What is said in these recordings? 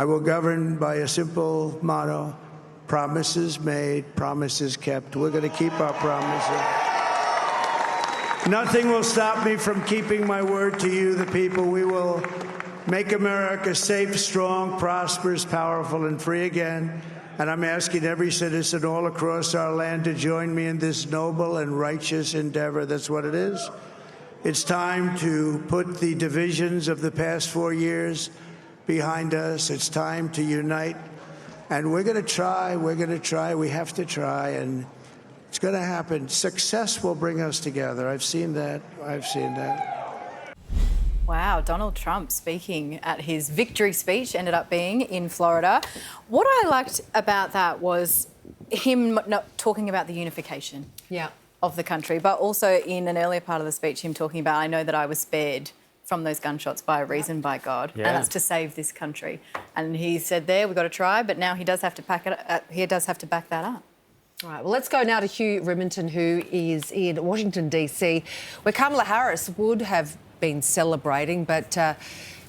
I will govern by a simple motto: promises made, promises kept. We're going to keep our promises. Nothing will stop me from keeping my word to you, the people. We will make America safe, strong, prosperous, powerful, and free again. And I'm asking every citizen all across our land to join me in this noble and righteous endeavor. That's what it is. It's time to put the divisions of the past 4 years behind us. It's time to unite. And we're going to try. We're going to try. We have to try. And it's going to happen. Success will bring us together. I've seen that. I've seen that. Wow, Donald Trump speaking at his victory speech, ended up being in Florida. What I liked about that was him not talking about the unification of the country, but also in an earlier part of the speech, him talking about, I know that I was spared from those gunshots by a reason, by God, and that's to save this country. And he said there, we've got to try, but now he does have to back that up. All right, well, let's go now to Hugh Riminton, who is in Washington, D.C., where Kamala Harris would have been celebrating, but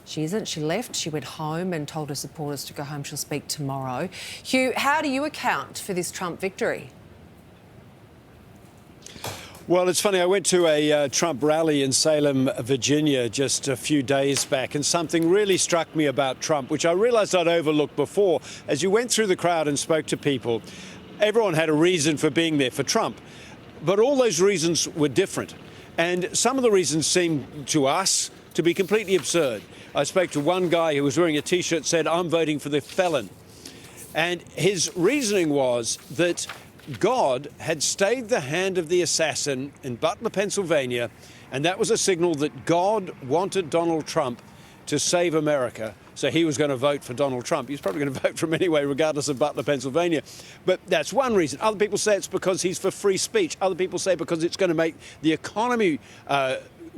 she isn't. She left. She went home and told her supporters to go home. She'll speak tomorrow. Hugh, how do you account for this Trump victory? Well, it's funny. I went to a Trump rally in Salem, Virginia, just a few days back, and something really struck me about Trump, which I realised I'd overlooked before. As you went through the crowd and spoke to people, everyone had a reason for being there for Trump, but all those reasons were different. And some of the reasons seemed to us to be completely absurd. I spoke to one guy who was wearing a T-shirt that said, "I'm voting for the felon." And his reasoning was that God had stayed the hand of the assassin in Butler, Pennsylvania, and that was a signal that God wanted Donald Trump to save America, so he was going to vote for Donald Trump. He was probably going to vote for him anyway, regardless of Butler, Pennsylvania. But that's one reason. Other people say it's because he's for free speech. Other people say because it's going to make the economy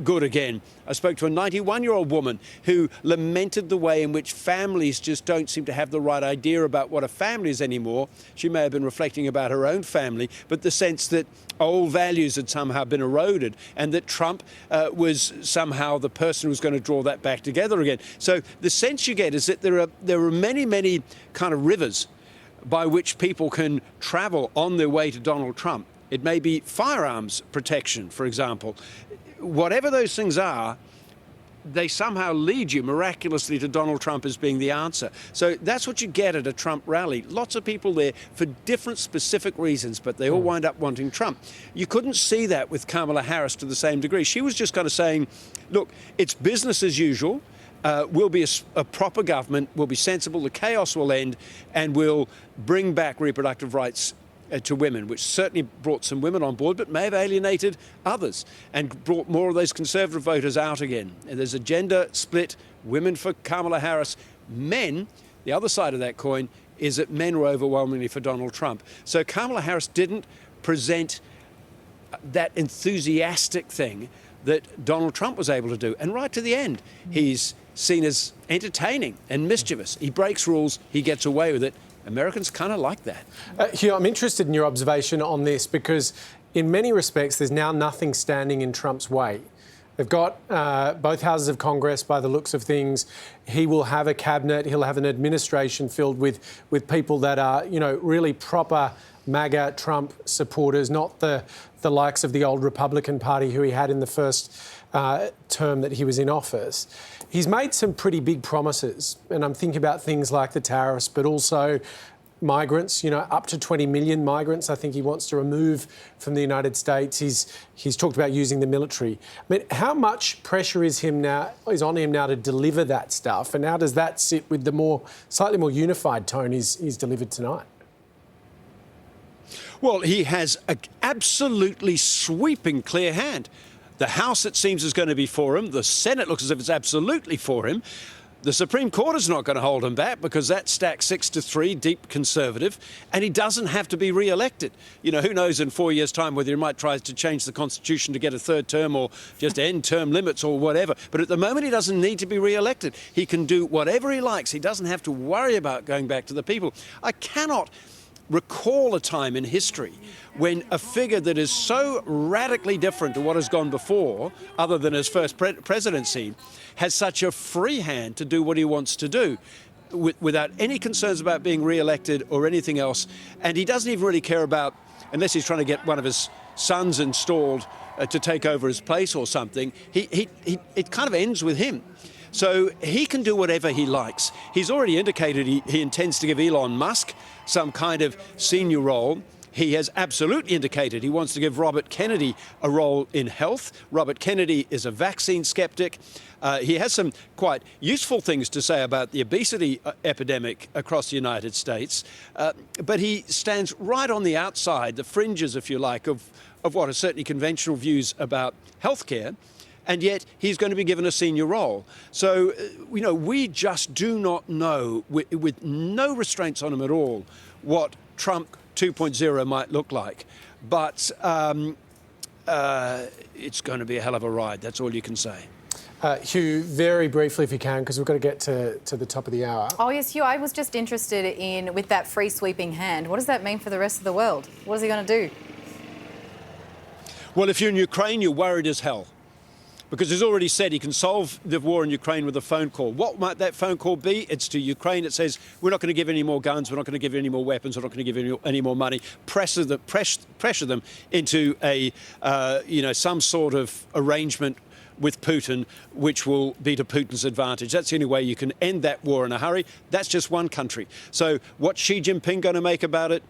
good again. I spoke to a 91-year-old woman who lamented the way in which families just don't seem to have the right idea about what a family is anymore. She may have been reflecting about her own family, but the sense that old values had somehow been eroded and that Trump was somehow the person who was going to draw that back together again. So the sense you get is that there are many, many kind of rivers by which people can travel on their way to Donald Trump. It may be firearms protection, for example. Whatever those things are, they somehow lead you miraculously to Donald Trump as being the answer. So that's what you get at a Trump rally. Lots of people there for different specific reasons, but they all wind up wanting Trump. You couldn't see that with Kamala Harris to the same degree. She was just kind of saying, look, it's business as usual. We'll be a proper government, we'll be sensible, the chaos will end, and we'll bring back reproductive rights to women, which certainly brought some women on board, but may have alienated others and brought more of those conservative voters out again. And there's a gender split, women for Kamala Harris. Men, the other side of that coin, is that men were overwhelmingly for Donald Trump. So Kamala Harris didn't present that enthusiastic thing that Donald Trump was able to do. And right to the end, he's seen as entertaining and mischievous. He breaks rules, he gets away with it. Americans kind of like that. Hugh, I'm interested in your observation on this because in many respects there's now nothing standing in Trump's way. They've got both houses of Congress by the looks of things. He will have a cabinet, he'll have an administration filled with people that are, you know, really proper MAGA Trump supporters, not the likes of the old Republican Party who he had in the first term that he was in office. He's made some pretty big promises, and I'm thinking about things like the tariffs, but also migrants, you know, up to 20 million migrants I think he wants to remove from the United States. He's talked about using the military. I mean, how much pressure is on him now to deliver that stuff, and how does that sit with the slightly more unified tone he's delivered tonight? Well, he has an absolutely sweeping clear hand. The House, it seems, is going to be for him. The Senate looks as if it's absolutely for him. The Supreme Court is not going to hold him back because that's stacked 6-3, deep conservative, and he doesn't have to be re-elected. You know, who knows in 4 years' time whether he might try to change the Constitution to get a third term or just end term limits or whatever. But at the moment, he doesn't need to be re-elected. He can do whatever he likes. He doesn't have to worry about going back to the people. I cannot recall a time in history when a figure that is so radically different to what has gone before, other than his first presidency, has such a free hand to do what he wants to do. without any concerns about being re-elected or anything else. And he doesn't even really care about, unless he's trying to get one of his sons installed to take over his place or something, it kind of ends with him. So he can do whatever he likes. He's already indicated he intends to give Elon Musk some kind of senior role. He has absolutely indicated he wants to give Robert Kennedy a role in health. Robert Kennedy is a vaccine skeptic. He has some quite useful things to say about the obesity epidemic across the United States. But he stands right on the outside, the fringes, if you like, of what are certainly conventional views about healthcare. And yet he's going to be given a senior role. So, we just do not know, with no restraints on him at all, what Trump 2.0 might look like. But it's going to be a hell of a ride. That's all you can say. Hugh, very briefly if you can, because we've got to get to the top of the hour. Oh, yes, Hugh, I was just interested in, with that free sweeping hand, what does that mean for the rest of the world? What is he going to do? Well, if you're in Ukraine, you're worried as hell. Because he's already said he can solve the war in Ukraine with a phone call. What might that phone call be? It's to Ukraine. It says, we're not going to give any more guns, we're not going to give you any more weapons, we're not going to give you any more money. Pressure them into some sort of arrangement with Putin, which will be to Putin's advantage. That's the only way you can end that war in a hurry. That's just one country. So what's Xi Jinping going to make about it?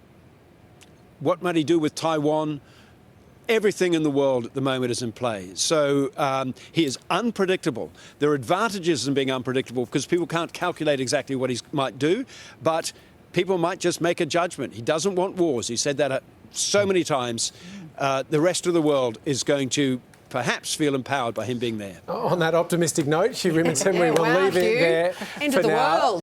What might he do with Taiwan? Everything in the world at the moment is in play. So he is unpredictable. There are advantages in being unpredictable because people can't calculate exactly what he might do, but people might just make a judgment. He doesn't want wars. He said that so many times. The rest of the world is going to perhaps feel empowered by him being there. On that optimistic note, Hugh Riminton, we will leave it there End for of the now. world.